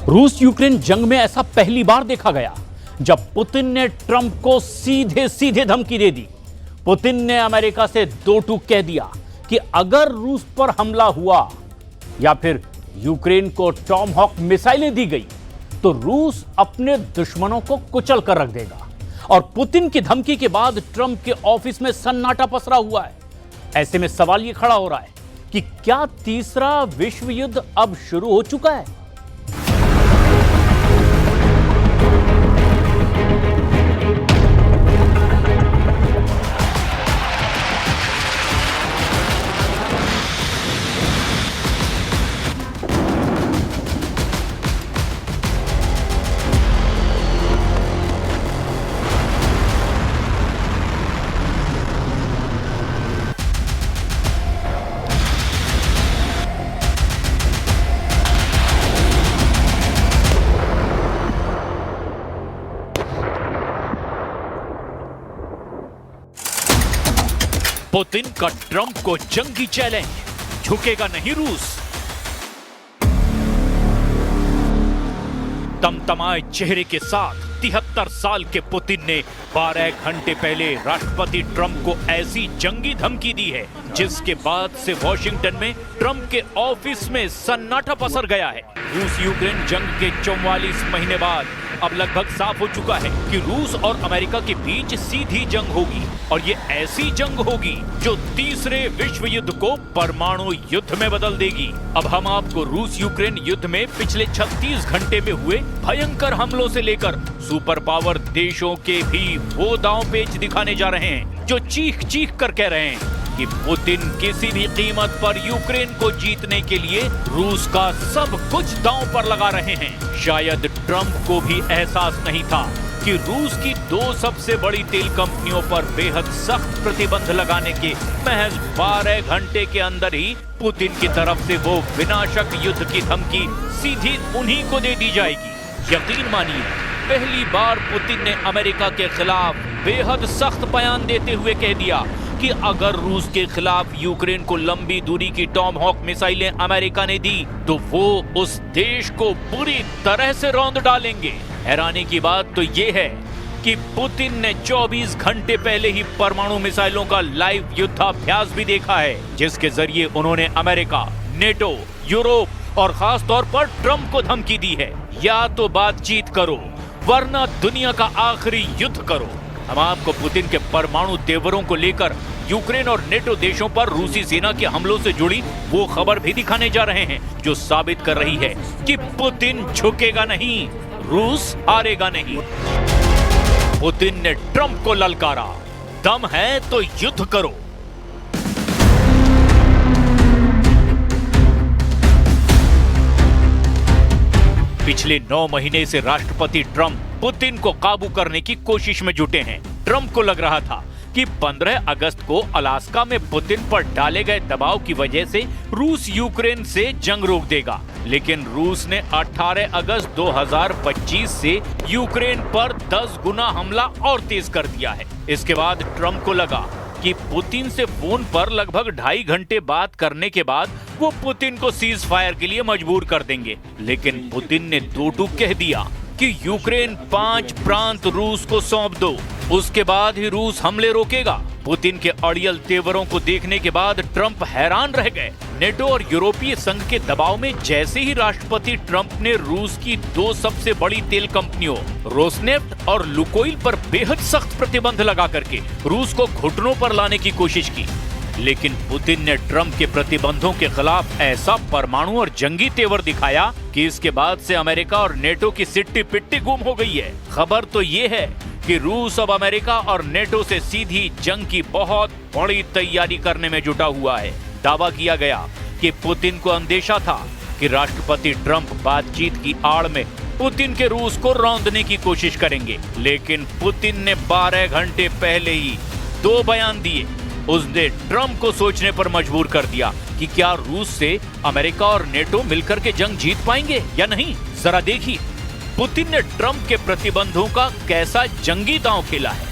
रूस यूक्रेन जंग में ऐसा पहली बार देखा गया जब पुतिन ने ट्रंप को सीधे सीधे धमकी दे दी। पुतिन ने अमेरिका से दो टूक कह दिया कि अगर रूस पर हमला हुआ या फिर यूक्रेन को टॉमहॉक मिसाइलें दी गई तो रूस अपने दुश्मनों को कुचल कर रख देगा। और पुतिन की धमकी के बाद ट्रंप के ऑफिस में सन्नाटा पसरा हुआ है। ऐसे में सवाल यह खड़ा हो रहा है कि क्या तीसरा विश्व युद्ध अब शुरू हो चुका है? पुतिन का ट्रंप को जंगी चैलेंज, झुकेगा नहीं रूस। तमतमाए चेहरे के साथ 73 साल के पुतिन ने 12 घंटे पहले राष्ट्रपति ट्रंप को ऐसी जंगी धमकी दी है जिसके बाद से वॉशिंगटन में ट्रंप के ऑफिस में सन्नाटा पसर गया है। रूस यूक्रेन जंग के 44 महीने बाद अब लगभग साफ हो चुका है कि रूस और अमेरिका के बीच सीधी जंग होगी और ये ऐसी जंग होगी जो तीसरे विश्व युद्ध को परमाणु युद्ध में बदल देगी। अब हम आपको रूस यूक्रेन युद्ध में पिछले 36 घंटे में हुए भयंकर हमलों से लेकर सुपर पावर देशों के भी वो दांव पेच दिखाने जा रहे हैं जो चीख चीख कर कह रहे हैं कि पुतिन किसी भी कीमत पर यूक्रेन को जीतने के लिए रूस का सब कुछ दांव पर लगा रहे हैं। शायद ट्रंप को भी एहसास नहीं था कि रूस की दो सबसे बड़ी तेल कंपनियों पर बेहद सख्त प्रतिबंध लगाने के महज 12 घंटे के अंदर ही पुतिन की तरफ से वो विनाशक युद्ध की धमकी सीधी उन्हीं को दे दी जाएगी। यकीन मानिए, पहली बार पुतिन ने अमेरिका के खिलाफ बेहद सख्त बयान देते हुए कह दिया कि अगर रूस के खिलाफ यूक्रेन को लंबी दूरी की टॉमहॉक मिसाइलें अमेरिका ने दी तो वो उस देश को बुरी तरह से रौंद डालेंगे। हैरानी की बात तो ये है कि पुतिन ने 24 घंटे पहले ही परमाणु मिसाइलों का लाइव युद्धाभ्यास भी देखा है जिसके जरिए उन्होंने अमेरिका, नेटो, यूरोप और खास तौर पर ट्रंप को धमकी दी है, या तो बातचीत करो वरना दुनिया का आखिरी युद्ध करो। हम आपको पुतिन के परमाणु तेवरों को लेकर यूक्रेन और नेटो देशों पर रूसी सेना के हमलों से जुड़ी वो खबर भी दिखाने जा रहे हैं जो साबित कर रही है कि पुतिन झुकेगा नहीं, रूस हारेगा नहीं। पुतिन ने ट्रंप को ललकारा, दम है तो युद्ध करो। पिछले 9 महीने से राष्ट्रपति ट्रंप पुतिन को काबू करने की कोशिश में जुटे हैं। ट्रंप को लग रहा था कि 15 अगस्त को अलास्का में पुतिन पर डाले गए दबाव की वजह से रूस यूक्रेन से जंग रोक देगा, लेकिन रूस ने 18 अगस्त 2025 से यूक्रेन पर 10 गुना हमला और तेज कर दिया है। इसके बाद ट्रंप को लगा कि पुतिन से फोन पर लगभग 2.5 घंटे बात करने के बाद वो पुतिन को सीज फायर के लिए मजबूर कर देंगे, लेकिन पुतिन ने दो टूक कह दिया कि यूक्रेन 5 प्रांत रूस को सौंप दो, उसके बाद ही रूस हमले रोकेगा। पुतिन के अड़ियल तेवरों को देखने के बाद ट्रंप हैरान रह गए। नेटो और यूरोपीय संघ के दबाव में जैसे ही राष्ट्रपति ट्रंप ने रूस की दो सबसे बड़ी तेल कंपनियों रोसनेफ्ट और लुकोइल पर बेहद सख्त प्रतिबंध लगा करके रूस को घुटनों पर लाने की कोशिश की, लेकिन पुतिन ने ट्रंप के प्रतिबंधों के खिलाफ ऐसा परमाणु और जंगी तेवर दिखाया कि इसके बाद से अमेरिका और नेटो की सिट्टी पिट्टी गुम हो गई है। खबर तो ये है कि रूस अब अमेरिका और नेटो से सीधी जंग की बहुत बड़ी तैयारी करने में जुटा हुआ है। दावा किया गया कि पुतिन को अंदेशा था कि राष्ट्रपति ट्रंप बातचीत की आड़ में पुतिन के रूस को रौंदने की कोशिश करेंगे, लेकिन पुतिन ने 12 घंटे पहले ही 2 बयान दिए। उसने ट्रंप को सोचने पर मजबूर कर दिया कि क्या रूस से अमेरिका और नेटो मिलकर के जंग जीत पाएंगे या नहीं। जरा देखिए पुतिन ने ट्रंप के प्रतिबंधों का कैसा जंगी दांव खेला है।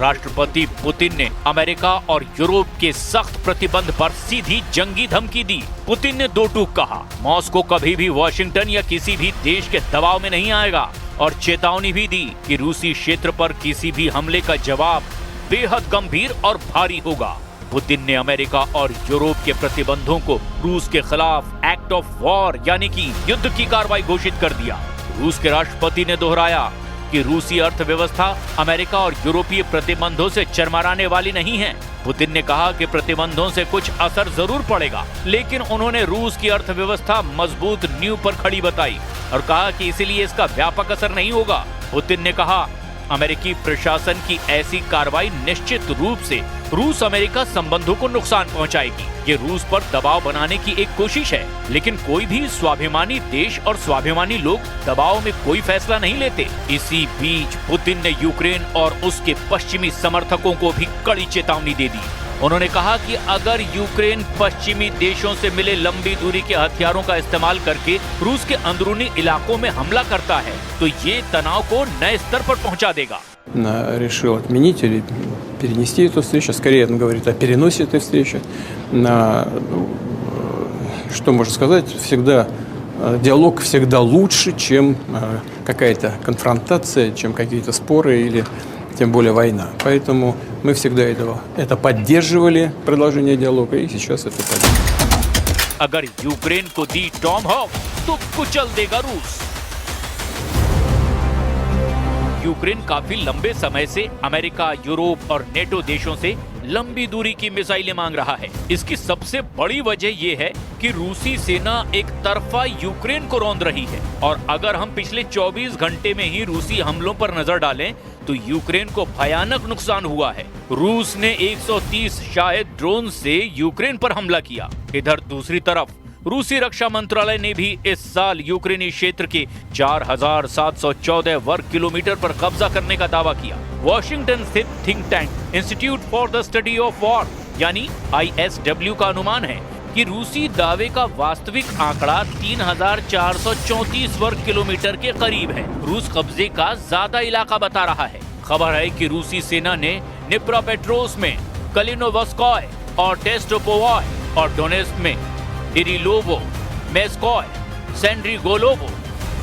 राष्ट्रपति पुतिन ने अमेरिका और यूरोप के सख्त प्रतिबंध पर सीधी जंगी धमकी दी। पुतिन ने दो टूक कहा, मॉस्को कभी भी वॉशिंगटन या किसी भी देश के दबाव में नहीं आएगा और चेतावनी भी दी कि रूसी क्षेत्र पर किसी भी हमले का जवाब बेहद गंभीर और भारी होगा। पुतिन ने अमेरिका और यूरोप के प्रतिबंधों को रूस के खिलाफ एक्ट ऑफ वॉर यानी कि युद्ध की कार्रवाई घोषित कर दिया। रूस के राष्ट्रपति ने दोहराया कि रूसी अर्थव्यवस्था अमेरिका और यूरोपीय प्रतिबंधों से चरमराने वाली नहीं है। पुतिन ने कहा कि प्रतिबंधों से कुछ असर जरूर पड़ेगा, लेकिन उन्होंने रूस की अर्थव्यवस्था मजबूत नींव पर खड़ी बताई और कहा कि इसीलिए इसका व्यापक असर नहीं होगा। पुतिन ने कहा, अमेरिकी प्रशासन की ऐसी कार्रवाई निश्चित रूप से रूस अमेरिका संबंधों को नुकसान पहुंचाएगी। ये रूस पर दबाव बनाने की एक कोशिश है, लेकिन कोई भी स्वाभिमानी देश और स्वाभिमानी लोग दबाव में कोई फैसला नहीं लेते। इसी बीच पुतिन ने यूक्रेन और उसके पश्चिमी समर्थकों को भी कड़ी चेतावनी दे दी। उन्होंने कहा कि अगर यूक्रेन पश्चिमी देशों से मिले लंबी दूरी के हथियारों का इस्तेमाल करके रूस के अंदरूनी इलाकों में हमला करता है तो ये तनाव को नए स्तर पर पहुंचा देगा। Решил отменить или перенести эту встречу, скорее он говорит о переносе этой встречи. Что можно сказать, всегда диалог всегда лучше, чем какая-то конфронтация, чем какие-то споры или тем более война. Поэтому мы всегда это поддерживали, продолжение диалога, и сейчас это поддерживаем. अगर यूक्रेन को दी टॉम हॉक तो कुचल देगा रूस। यूक्रेन काफी लंबे समय से अमेरिका, यूरोप और नेटो देशों से लंबी दूरी की मिसाइलें मांग रहा है। इसकी सबसे बड़ी वजह यह है कि रूसी सेना एक तरफा यूक्रेन को रौंद रही है और अगर हम पिछले 24 घंटे में ही रूसी हमलों पर नजर डालें तो यूक्रेन को भयानक नुकसान हुआ है। रूस ने 130 शायद ड्रोन से यूक्रेन पर हमला किया। इधर दूसरी तरफ रूसी रक्षा मंत्रालय ने भी इस साल यूक्रेनी क्षेत्र के 4714 वर्ग किलोमीटर पर कब्जा करने का दावा किया। वॉशिंगटन स्थित think tank institute for the study of war यानी ISW का अनुमान है कि रूसी दावे का वास्तविक आंकड़ा 3434 वर्ग किलोमीटर के करीब है। रूस कब्जे का ज्यादा इलाका बता रहा है। खबर है कि रूसी सेना ने निप्रोपेट्रोव्स्क में, कलिनोवस्कोय और टेस्टोपोवाय और डोनेस्क में डिरिलोवो, मेस्कोय, सेंड्रिगोलोवो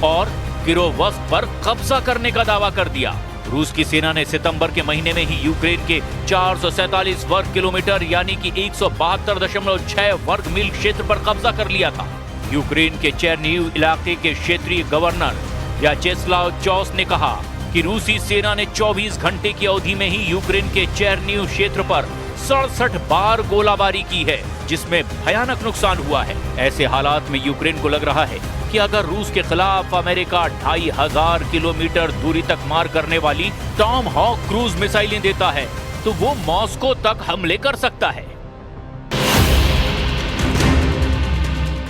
और किरोवस्क पर कब्जा करने का दावा कर दिया। रूस की सेना ने सितंबर के महीने में ही यूक्रेन के 447 वर्ग किलोमीटर यानी कि 172.6 वर्ग मील क्षेत्र पर कब्जा कर लिया था। यूक्रेन के चेरनीव इलाके के क्षेत्रीय गवर्नर व्याचेस्लाव चौस ने कहा कि रूसी सेना ने 24 घंटे की अवधि में ही यूक्रेन के चेरनीव क्षेत्र पर 67 बार गोलाबारी की है, जिसमें भयानक नुकसान हुआ है। ऐसे हालात में यूक्रेन को लग रहा है कि अगर रूस के खिलाफ अमेरिका 2500 किलोमीटर दूरी तक मार करने वाली टॉम हॉक क्रूज मिसाइलें देता है तो वो मॉस्को तक हमले कर सकता है।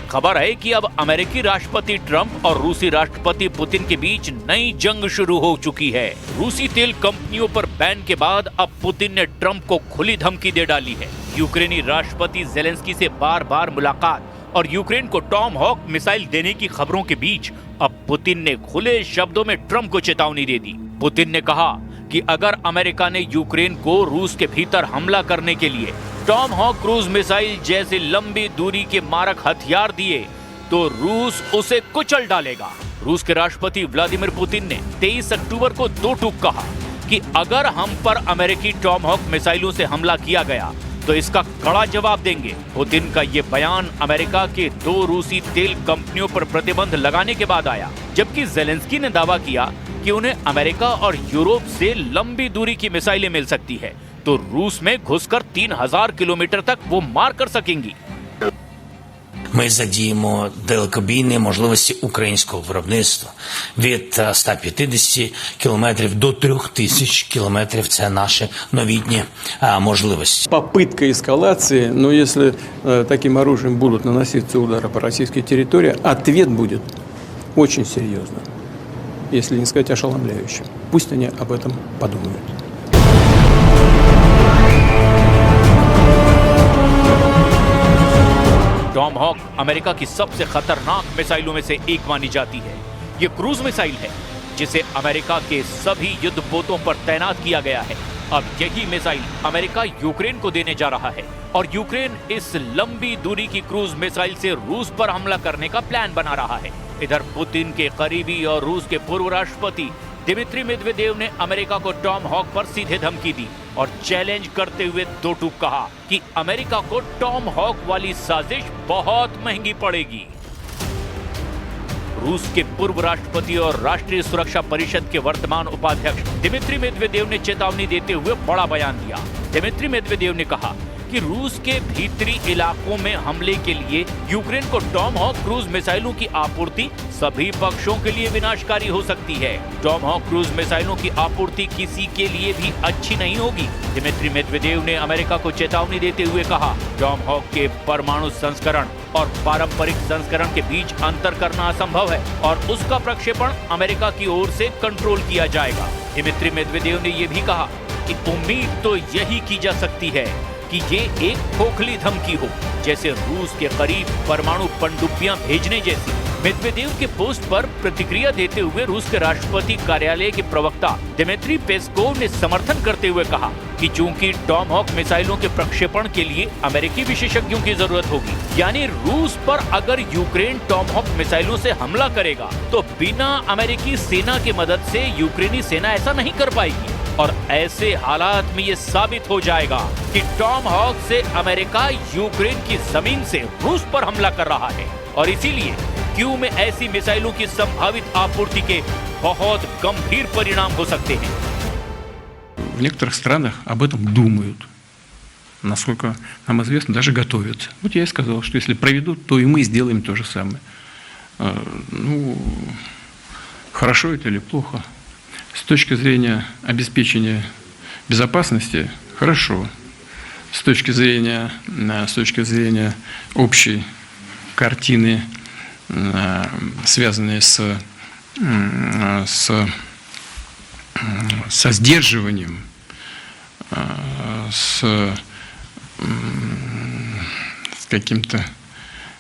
खबर है कि अब अमेरिकी राष्ट्रपति ट्रंप और रूसी राष्ट्रपति पुतिन के बीच नई जंग शुरू हो चुकी है। रूसी तेल कंपनियों पर बैन के बाद अब पुतिन ने ट्रंप को खुली धमकी दे डाली है। यूक्रेनी राष्ट्रपति जेलेंस्की से बार बार मुलाकात और यूक्रेन को टॉम हॉक मिसाइल देने की खबरों के बीच अब पुतिन ने खुले शब्दों में ट्रंप को चेतावनी दे दी। पुतिन ने कहा कि अगर अमेरिका ने यूक्रेन को रूस के भीतर हमला करने के लिए टॉम हॉक क्रूज मिसाइल जैसे लंबी दूरी के मारक हथियार दिए तो रूस उसे कुचल डालेगा। रूस के राष्ट्रपति व्लादिमीर पुतिन ने 23 अक्टूबर को दो टूक कहा कि अगर हम पर अमेरिकी टॉम हॉक मिसाइलों से हमला किया गया तो इसका कड़ा जवाब देंगे। पुतिन का ये बयान अमेरिका के 2 रूसी तेल कंपनियों पर प्रतिबंध लगाने के बाद आया, जबकि जेलेंस्की ने दावा किया कि उन्हें अमेरिका और यूरोप से लंबी दूरी की मिसाइलें मिल सकती है तो रूस में घुसकर 3000 किलोमीटर तक वो मार कर सकेंगी। Ми задіємо далекобійні можливості українського виробництва від 150 кілометрів до 3000 кілометрів. Це наші новітні можливості. Попытка эскалации, но если таким оружием будут наноситься удары по российской территории, ответ будет очень серьезным, если не сказать ошеломляющим. Пусть они об этом подумают. टॉम हॉक अमेरिका की सबसे खतरनाक मिसाइलों में से एक मानी जाती है। ये क्रूज मिसाइल है जिसे अमेरिका के सभी युद्धपोतों पर तैनात किया गया है। अब यही मिसाइल अमेरिका यूक्रेन को देने जा रहा है और यूक्रेन इस लंबी दूरी की क्रूज मिसाइल से रूस पर हमला करने का प्लान बना रहा है। इधर पुतिन के करीबी और रूस के पूर्व राष्ट्रपति दिमित्री मेदवेदेव ने अमेरिका को टॉम हॉक पर सीधे धमकी दी और चैलेंज करते हुए दो टूक कहा कि अमेरिका को टॉम हॉक वाली साजिश बहुत महंगी पड़ेगी। रूस के पूर्व राष्ट्रपति और राष्ट्रीय सुरक्षा परिषद के वर्तमान उपाध्यक्ष दिमित्री मेदवेदेव ने चेतावनी देते हुए बड़ा बयान दिया। दिमित्री मेदवेदेव ने कहा कि रूस के भीतरी इलाकों में हमले के लिए यूक्रेन को टॉम हॉक क्रूज मिसाइलों की आपूर्ति सभी पक्षों के लिए विनाशकारी हो सकती है। टॉम हॉक क्रूज मिसाइलों की आपूर्ति किसी के लिए भी अच्छी नहीं होगी। दिमित्री मेदवेदेव ने अमेरिका को चेतावनी देते हुए कहा, टॉम हॉक के परमाणु संस्करण और पारंपरिक संस्करण के बीच अंतर करना असंभव है और उसका प्रक्षेपण अमेरिका की ओर से कंट्रोल किया जाएगा। दिमित्री मेदवेदेव ने यह भी कहा कि उम्मीद तो यही की जा सकती है कि ये एक खोखली धमकी हो, जैसे रूस के करीब परमाणु पनडुब्बियां भेजने जैसी। मेदवेदेव के पोस्ट पर प्रतिक्रिया देते हुए रूस के राष्ट्रपति कार्यालय के प्रवक्ता दिमित्री पेस्कोव ने समर्थन करते हुए कहा कि चूंकि टॉम हॉक मिसाइलों के प्रक्षेपण के लिए अमेरिकी विशेषज्ञों की जरूरत होगी, यानी रूस पर अगर यूक्रेन टॉम हॉक मिसाइलों से हमला करेगा तो बिना अमेरिकी सेना की मदद से यूक्रेनी सेना ऐसा नहीं कर पाएगी और ऐसे हालात में ये साबित हो जाएगा कि टॉम हॉक से अमेरिका यूक्रेन की जमीन से रूस पर हमला कर रहा है और इसीलिए कीव में ऐसी मिसाइलों की संभावित आपूर्ति के बहुत गंभीर परिणाम हो सकते हैं। В некоторых странах об этом думают. Насколько нам известно, даже готовятся. Вот я и сказал, что если проведут, то и мы сделаем то же самое. Ну, хорошо это или плохо? С точки зрения обеспечения безопасности – хорошо. С точки зрения общей картины, связанной со сдерживанием, с каким-то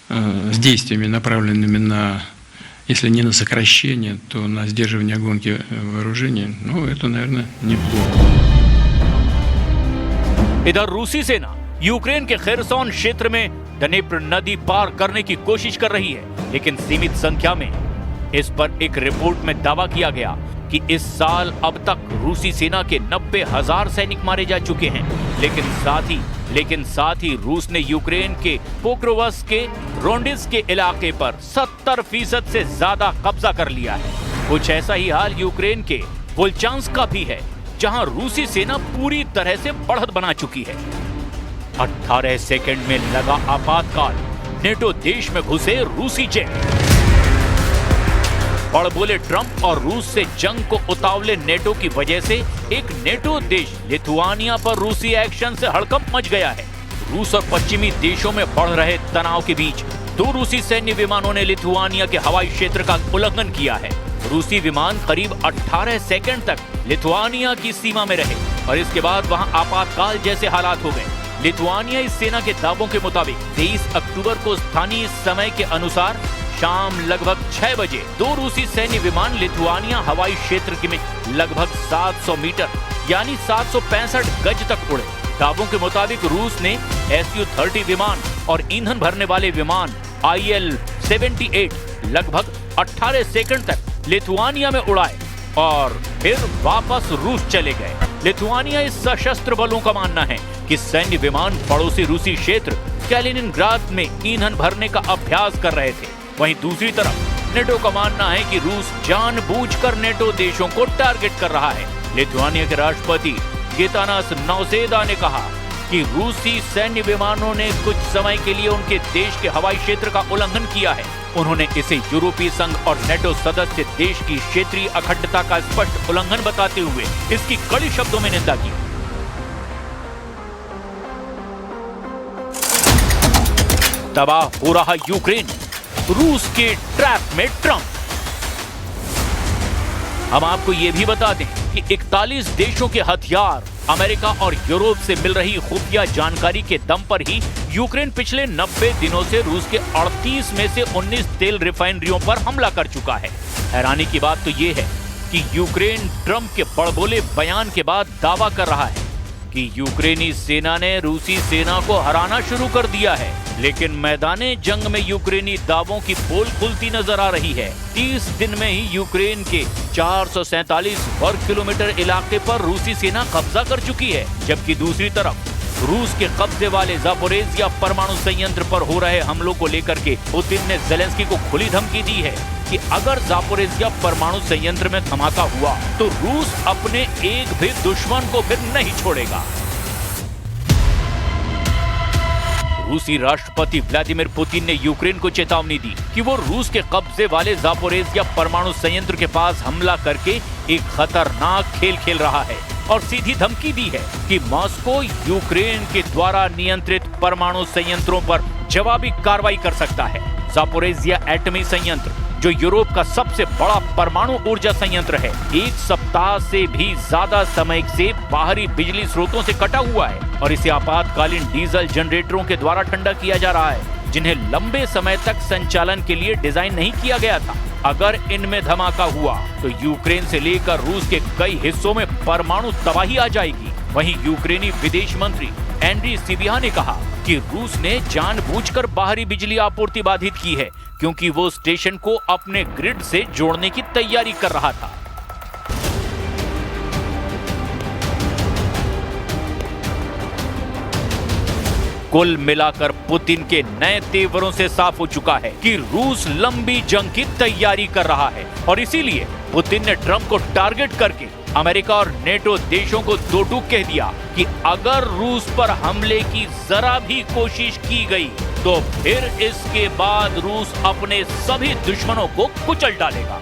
с действиями, направленными на, если не на сокращение, то на сдерживание гонки вооружений, ну, это, наверное, неплохо. इधर रूसी सेना यूक्रेन के खेरसोन क्षेत्र में डनेप्र नदी पार करने की कोशिश कर रही है, लेकिन सीमित संख्या में। इस पर एक रिपोर्ट में दावा किया गया कि इस साल अब तक रूसी सेना के 90,000 सैनिक मारे जा चुके हैं, लेकिन साथ ही रूस ने यूक्रेन के पोक्रोवस्क के रोंडिस के इलाके पर 70% से ज्यादा कब्जा कर लिया है। कुछ ऐसा ही हाल यूक्रेन के वोल्चांस्क का भी है, जहां रूसी सेना पूरी तरह से बढ़त बना चुकी है। 18 सेकंड में लगा आपातकाल, नेटो देश में घुसे रूसी जेट। और बोले ट्रंप और रूस से जंग को उतावले नेटो की वजह से एक नेटो देश लिथुआनिया पर रूसी एक्शन से हड़कंप मच गया है। रूस और पश्चिमी देशों में बढ़ रहे तनाव के बीच 2 रूसी सैन्य विमानों ने लिथुआनिया के हवाई क्षेत्र का उल्लंघन किया है। रूसी विमान करीब 18 सेकंड तक लिथुआनिया की सीमा में रहे और इसके बाद वहां आपातकाल जैसे हालात हो गए। लिथुआनिया इस सेना के दावों के मुताबिक 23 अक्टूबर को स्थानीय समय के अनुसार शाम लगभग 6 बजे 2 रूसी सैन्य विमान लिथुआनिया हवाई क्षेत्र में लगभग 700 मीटर यानी 765 गज तक उड़े। दावों के मुताबिक रूस ने Su-30 विमान और ईंधन भरने वाले विमान Il-78 लगभग 18 सेकंड तक लिथुआनिया में उड़ाए और फिर वापस रूस चले गए। लिथुआनिया इस सशस्त्र बलों का मानना है कि सैन्य विमान पड़ोसी रूसी क्षेत्र कैलिनिनग्राद में ईंधन भरने का अभ्यास कर रहे थे। वहीं दूसरी तरफ नेटो का मानना है कि रूस जानबूझकर नेटो देशों को टारगेट कर रहा है। लिथुआनिया के राष्ट्रपति गितानास नौसेदा ने कहा कि रूसी सैन्य विमानों ने कुछ समय के लिए उनके देश के हवाई क्षेत्र का उल्लंघन किया है। उन्होंने इसे यूरोपीय संघ और नेटो सदस्य देश की क्षेत्रीय अखंडता का स्पष्ट उल्लंघन बताते हुए इसकी कड़ी शब्दों में निंदा की। तबाह हो रहा यूक्रेन, रूस के ट्रैप में ट्रंप। हम आपको यह भी बता दें कि 41 देशों के हथियार अमेरिका और यूरोप से मिल रही खुफिया जानकारी के दम पर ही यूक्रेन पिछले 90 दिनों से रूस के 38 में से 19 तेल रिफाइनरियों पर हमला कर चुका है। हैरानी की बात तो यह है कि यूक्रेन ट्रंप के बड़बोले बयान के बाद दावा कर रहा है कि यूक्रेनी सेना ने रूसी सेना को हराना शुरू कर दिया है, लेकिन मैदाने जंग में यूक्रेनी दावों की पोल खुलती नजर आ रही है। 30 दिन में ही यूक्रेन के 447 वर्ग किलोमीटर इलाके पर रूसी सेना कब्जा कर चुकी है, जबकि दूसरी तरफ रूस के कब्जे वाले ज़ापोरिज़िया परमाणु संयंत्र पर हो रहे हमलों को लेकर के पुतिन ने ज़ेलेंस्की को खुली धमकी दी है कि अगर ज़ापोरिज़िया परमाणु संयंत्र में धमाका हुआ तो रूस अपने एक भी दुश्मन को फिर नहीं छोड़ेगा। रूसी राष्ट्रपति व्लादिमीर पुतिन ने यूक्रेन को चेतावनी दी कि वो रूस के कब्जे वाले ज़ापोरिज़िया परमाणु संयंत्र के पास हमला करके एक खतरनाक खेल खेल रहा है और सीधी धमकी दी है कि मॉस्को यूक्रेन के द्वारा नियंत्रित परमाणु संयंत्रों पर जवाबी कार्रवाई कर सकता है। ज़ापोरिज़िया एटमी संयंत्र, जो यूरोप का सबसे बड़ा परमाणु ऊर्जा संयंत्र है, एक सप्ताह से भी ज्यादा समय से बाहरी बिजली स्रोतों से कटा हुआ है और इसे आपातकालीन डीजल जनरेटरों के द्वारा ठंडा किया जा रहा है, जिन्हें लंबे समय तक संचालन के लिए डिजाइन नहीं किया गया था। अगर इनमें धमाका हुआ तो यूक्रेन से लेकर रूस के कई हिस्सों में परमाणु तबाही आ जाएगी। वहीं यूक्रेनी विदेश मंत्री एंड्री सिबिहा ने कहा कि रूस ने जानबूझकर बाहरी बिजली आपूर्ति बाधित की है, क्योंकि वो स्टेशन को अपने ग्रिड से जोड़ने की तैयारी कर रहा था। कुल मिलाकर पुतिन के नए तेवरों से साफ हो चुका है कि रूस लंबी जंग की तैयारी कर रहा है और इसीलिए पुतिन ने ट्रंप को टारगेट करके अमेरिका और नेटो देशों को दो टूक कह दिया कि अगर रूस पर हमले की जरा भी कोशिश की गई तो फिर इसके बाद रूस अपने सभी दुश्मनों को कुचल डालेगा।